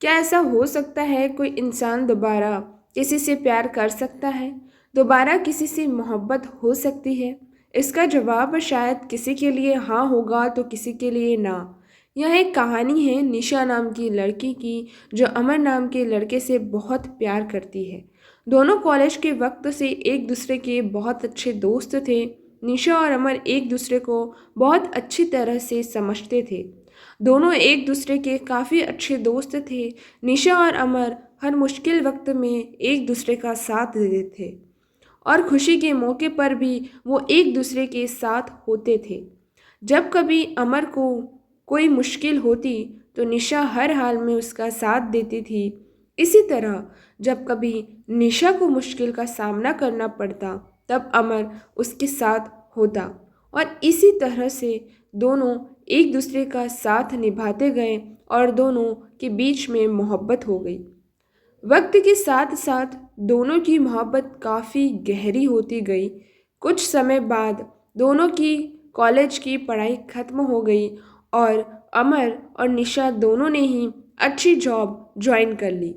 क्या ऐसा हो सकता है कोई इंसान दोबारा किसी से प्यार कर सकता है? दोबारा किसी से मोहब्बत हो सकती है? इसका जवाब शायद किसी के लिए हाँ होगा तो किसी के लिए ना। यह एक कहानी है निशा नाम की लड़की की, जो अमर नाम के लड़के से बहुत प्यार करती है। दोनों कॉलेज के वक्त से एक दूसरे के बहुत अच्छे दोस्त थे। निशा और अमर एक दूसरे को बहुत अच्छी तरह से समझते थे। दोनों एक दूसरे के काफ़ी अच्छे दोस्त थे। निशा और अमर हर मुश्किल वक्त में एक दूसरे का साथ देते थे और खुशी के मौके पर भी वो एक दूसरे के साथ होते थे। जब कभी अमर को कोई मुश्किल होती तो निशा हर हाल में उसका साथ देती थी। इसी तरह जब कभी निशा को मुश्किल का सामना करना पड़ता तब अमर उसके साथ होता और इसी तरह से दोनों एक दूसरे का साथ निभाते गए और दोनों के बीच में मोहब्बत हो गई। वक्त के साथ साथ दोनों की मोहब्बत काफ़ी गहरी होती गई। कुछ समय बाद दोनों की कॉलेज की पढ़ाई खत्म हो गई और अमर और निशा दोनों ने ही अच्छी जॉब ज्वाइन कर ली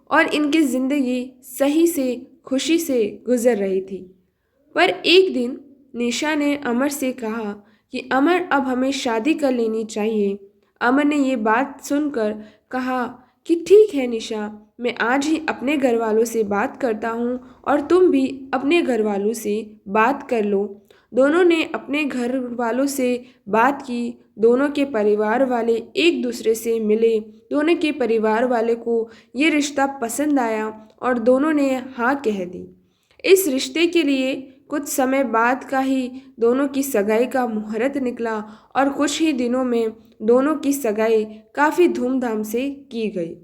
और इनकी ज़िंदगी सही से खुशी से गुजर रही थी। पर एक दिन निशा ने अमर से कहा कि अमर अब हमें शादी कर लेनी चाहिए। अमर ने ये बात सुनकर कहा कि ठीक है निशा, मैं आज ही अपने घर वालों से बात करता हूँ और तुम भी अपने घर वालों से बात कर लो। दोनों ने अपने घर वालों से बात की। दोनों के परिवार वाले एक दूसरे से मिले। दोनों के परिवार वाले को ये रिश्ता पसंद आया और दोनों ने हाँ कह दी। इस रिश्ते के लिए कुछ समय बाद का ही दोनों की सगाई का मुहूर्त निकला और कुछ ही दिनों में दोनों की सगाई काफ़ी धूमधाम से की गई।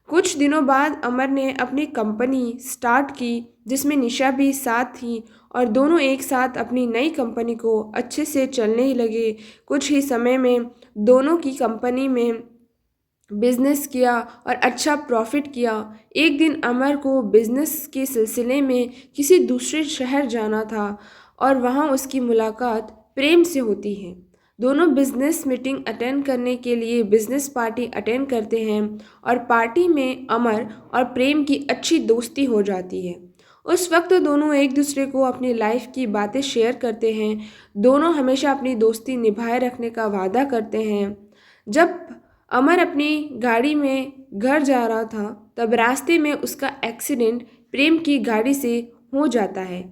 कुछ दिनों बाद अमर ने अपनी कंपनी स्टार्ट की जिसमें निशा भी साथ थी और दोनों एक साथ अपनी नई कंपनी को अच्छे से चलने ही लगे। कुछ ही समय में दोनों की कंपनी में बिजनेस किया और अच्छा प्रॉफिट किया। एक दिन अमर को बिजनेस के सिलसिले में किसी दूसरे शहर जाना था और वहाँ उसकी मुलाकात प्रेम से होती है। दोनों बिजनेस मीटिंग अटेंड करने के लिए बिजनेस पार्टी अटेंड करते हैं और पार्टी में अमर और प्रेम की अच्छी दोस्ती हो जाती है। उस वक्त दोनों एक दूसरे को अपनी लाइफ की बातें शेयर करते हैं। दोनों हमेशा अपनी दोस्ती निभाए रखने का वादा करते हैं। जब अमर अपनी गाड़ी में घर जा रहा था तब रास्ते में उसका एक्सीडेंट प्रेम की गाड़ी से हो जाता है।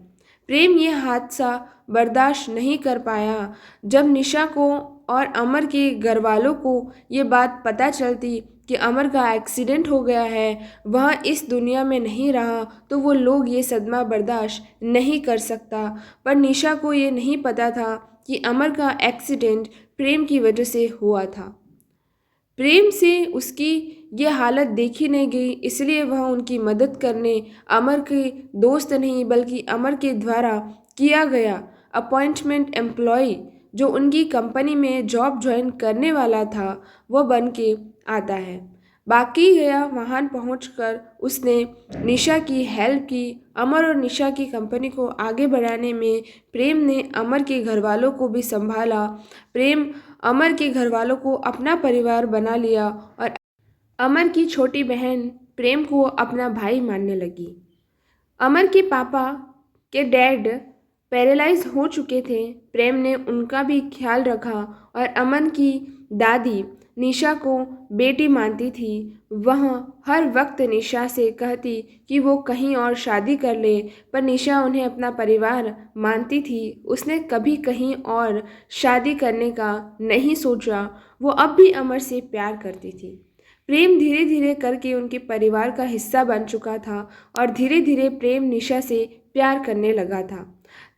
प्रेम ये हादसा बर्दाश्त नहीं कर पाया। जब निशा को और अमर के घर वालों को ये बात पता चलती कि अमर का एक्सीडेंट हो गया है, वह इस दुनिया में नहीं रहा, तो वो लोग ये सदमा बर्दाश्त नहीं कर सकता। पर निशा को ये नहीं पता था कि अमर का एक्सीडेंट प्रेम की वजह से हुआ था। प्रेम से उसकी ये हालत देखी नहीं गई, इसलिए वह उनकी मदद करने अमर के दोस्त नहीं बल्कि अमर के द्वारा किया गया अपॉइंटमेंट एम्प्लॉय जो उनकी कंपनी में जॉब ज्वाइन करने वाला था वह बन के आता है। बाकी गया वहाँ पहुंचकर उसने निशा की हेल्प की। अमर और निशा की कंपनी को आगे बढ़ाने में प्रेम ने अमर के घर वालों को भी संभाला। प्रेम अमर के घर वालों को अपना परिवार बना लिया और अमर की छोटी बहन प्रेम को अपना भाई मानने लगी। अमर के पापा के डैड पैरालाइज हो चुके थे। प्रेम ने उनका भी ख्याल रखा और अमन की दादी निशा को बेटी मानती थी। वह हर वक्त निशा से कहती कि वो कहीं और शादी कर ले, पर निशा उन्हें अपना परिवार मानती थी। उसने कभी कहीं और शादी करने का नहीं सोचा। वो अब भी अमर से प्यार करती थी। प्रेम धीरे धीरे करके उनके परिवार का हिस्सा बन चुका था और धीरे धीरे प्रेम निशा से प्यार करने लगा था।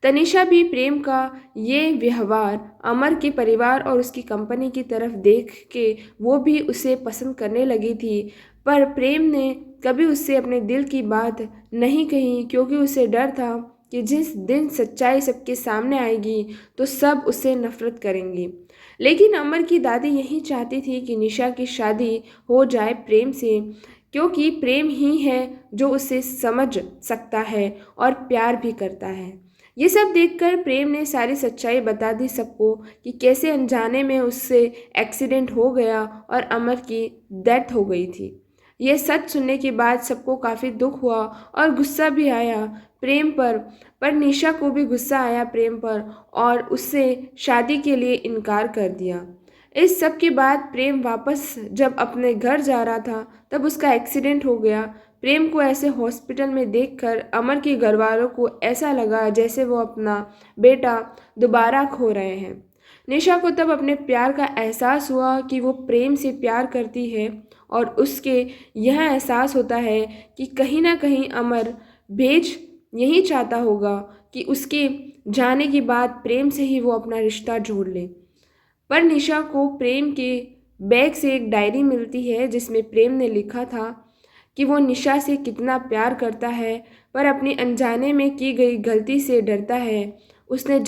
तनिषा भी प्रेम का ये व्यवहार अमर के परिवार और उसकी कंपनी की तरफ देख के वो भी उसे पसंद करने लगी थी। पर प्रेम ने कभी उससे अपने दिल की बात नहीं कही, क्योंकि उसे डर था कि जिस दिन सच्चाई सबके सामने आएगी तो सब उससे नफरत करेंगे। लेकिन अमर की दादी यही चाहती थी कि निशा की शादी हो जाए प्रेम से, क्योंकि प्रेम ही है जो उसे समझ सकता है और प्यार भी करता है। ये सब देखकर प्रेम ने सारी सच्चाई बता दी सबको कि कैसे अनजाने में उससे एक्सीडेंट हो गया और अमर की डेथ हो गई थी। ये सच सुनने के बाद सबको काफ़ी दुख हुआ और गुस्सा भी आया प्रेम पर निशा को भी गुस्सा आया प्रेम पर और उससे शादी के लिए इनकार कर दिया। इस सब के बाद प्रेम वापस जब अपने घर जा रहा था तब उसका एक्सीडेंट हो गया। प्रेम को ऐसे हॉस्पिटल में देखकर अमर के घर वालों को ऐसा लगा जैसे वो अपना बेटा दोबारा खो रहे हैं। निशा को तब अपने प्यार का एहसास हुआ कि वो प्रेम से प्यार करती है और उसके यह एहसास होता है कि कहीं ना कहीं अमर भेज यही चाहता होगा कि उसके जाने के बाद प्रेम से ही वो अपना रिश्ता जोड़ ले। पर निशा को प्रेम के बैग से एक डायरी मिलती है जिसमें प्रेम ने लिखा था कि वो निशा से कितना प्यार करता है पर अपनी अनजाने में की गई गलती से डरता है। उसने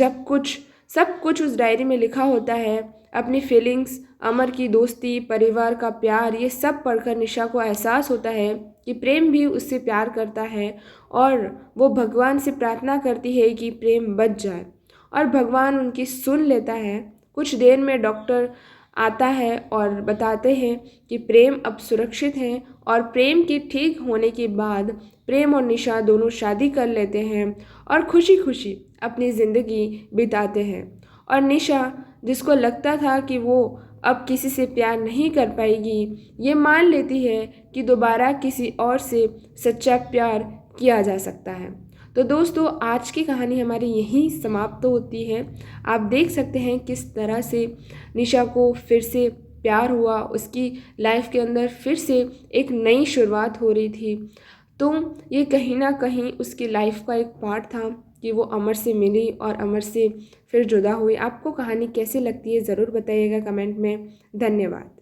सब कुछ उस डायरी में लिखा होता है, अपनी फीलिंग्स, अमर की दोस्ती, परिवार का प्यार, ये सब पढ़कर निशा को एहसास होता है कि प्रेम भी उससे प्यार करता है और वो भगवान से प्रार्थना करती है कि प्रेम बच जाए और भगवान उनकी सुन लेता है। कुछ देर में डॉक्टर आता है और बताते हैं कि प्रेम अब सुरक्षित है और प्रेम के ठीक होने के बाद प्रेम और निशा दोनों शादी कर लेते हैं और खुशी खुशी अपनी ज़िंदगी बिताते हैं। और निशा, जिसको लगता था कि वो अब किसी से प्यार नहीं कर पाएगी, ये मान लेती है कि दोबारा किसी और से सच्चा प्यार किया जा सकता है। तो दोस्तों, आज की कहानी हमारी यहीं समाप्त होती है। आप देख सकते हैं किस तरह से निशा को फिर से प्यार हुआ, उसकी लाइफ के अंदर फिर से एक नई शुरुआत हो रही थी। तो ये कहीं ना कहीं उसकी लाइफ का एक पार्ट था कि वो अमर से मिली और अमर से फिर जुदा हुई। आपको कहानी कैसी लगती है ज़रूर बताइएगा कमेंट में। धन्यवाद।